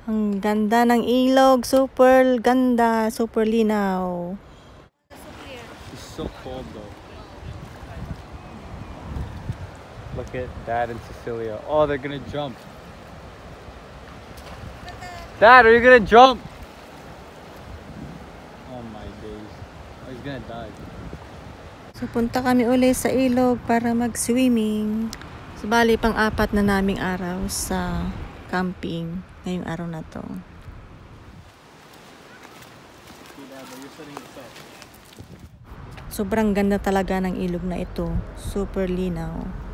Ang ganda ng ilog. Super ganda. Super linaw. It's so cold though. Look at Dad and Cecilia. Oh, they're gonna jump. Dad, are you gonna jump? Oh my days. Oh, he's gonna die. So, punta kami uli sa ilog para mag-swimming. So, bali pang-apat na naming araw sa camping ngayong araw na to. Sobrang ganda talaga ng ilog na ito. Super linaw.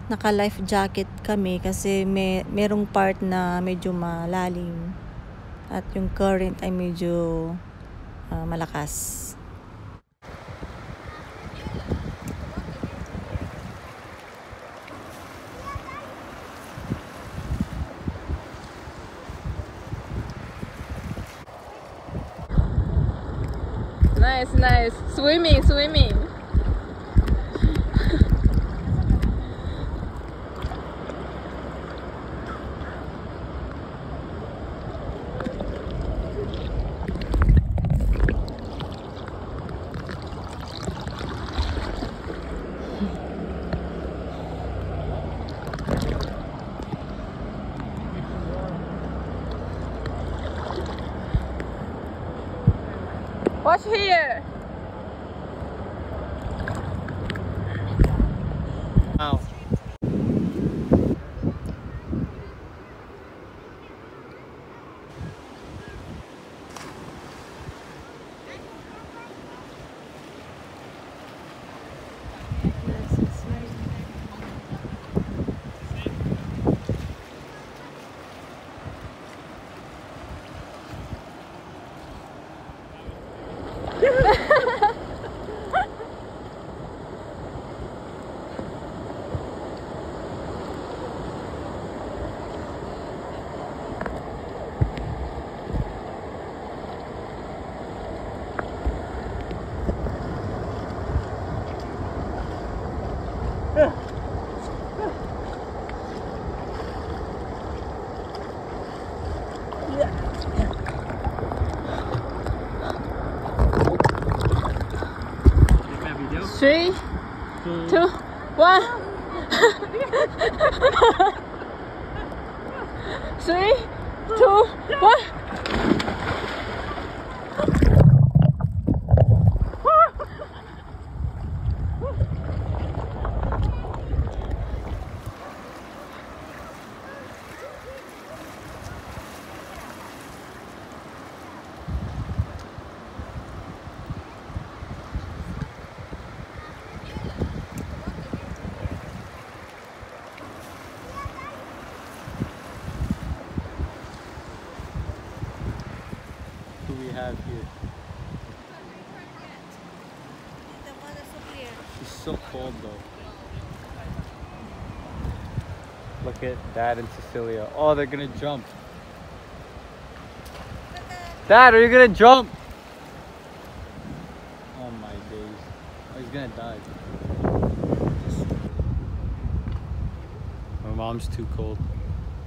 Naka-life jacket kami kasi merong part na medyo malalim at yung current ay medyo malakas. Nice, nice. Swimming, swimming. Watch here. Wow. Three, two, one. Three, two, one. Who we have here? The water so clear. It's so cold though. Look at Dad and Cecilia. Oh, they're gonna jump. Dad, are you gonna jump? Oh my days. Oh, he's gonna die. My mom's too cold,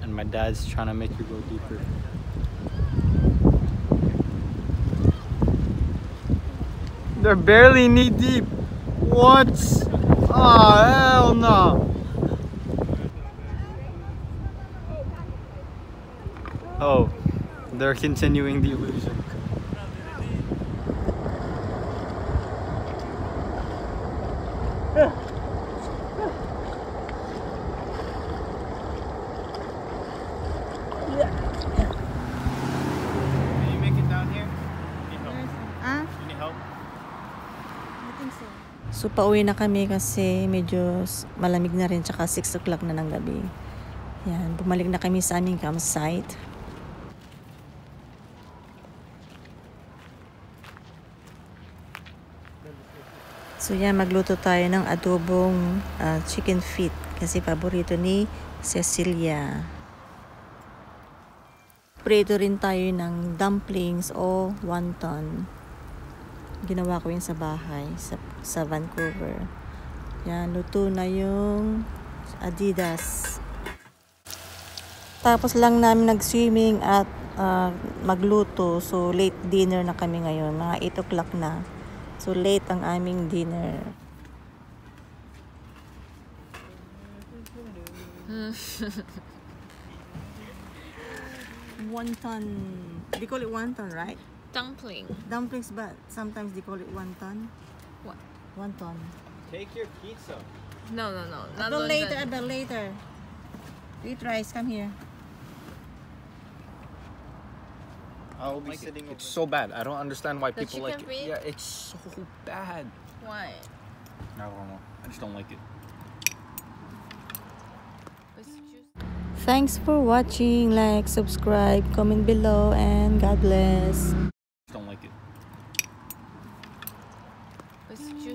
and my dad's trying to make her go deeper. They're barely knee deep. What? Oh, hell no. Oh, they're continuing the illusion. Can you make it down here? Need help? You need help? So, pauwi na kami kasi medyo malamig na rin, tsaka 6 o'clock na ng gabi. Yan, bumalik na kami sa aming campsite. So yan, magluto tayo ng adobong chicken feet kasi paborito ni Cecilia. Prito rin tayo ng dumplings o wonton. Ginawa ko yun sa bahay, sa Vancouver. Yan, luto na yung Adidas. Tapos lang namin nag-swimming at magluto. So, late dinner na kami ngayon. Mga 8 o'clock na. So, late ang aming dinner. Wonton. They call it wonton, right? Dumpling. Dumplings, but sometimes they call it wonton. What? Wonton. Take your pizza. No, no, no. Not About like later, that. about later. Eat rice, come here. I'll be sitting over. It's so bad. I don't understand why The people like chicken it. feet? Yeah, it's so bad. Why? I don't know. I just don't like it. It's juicy. Thanks for watching. Like, subscribe, comment below, and God bless. Just don't like it. It's juicy.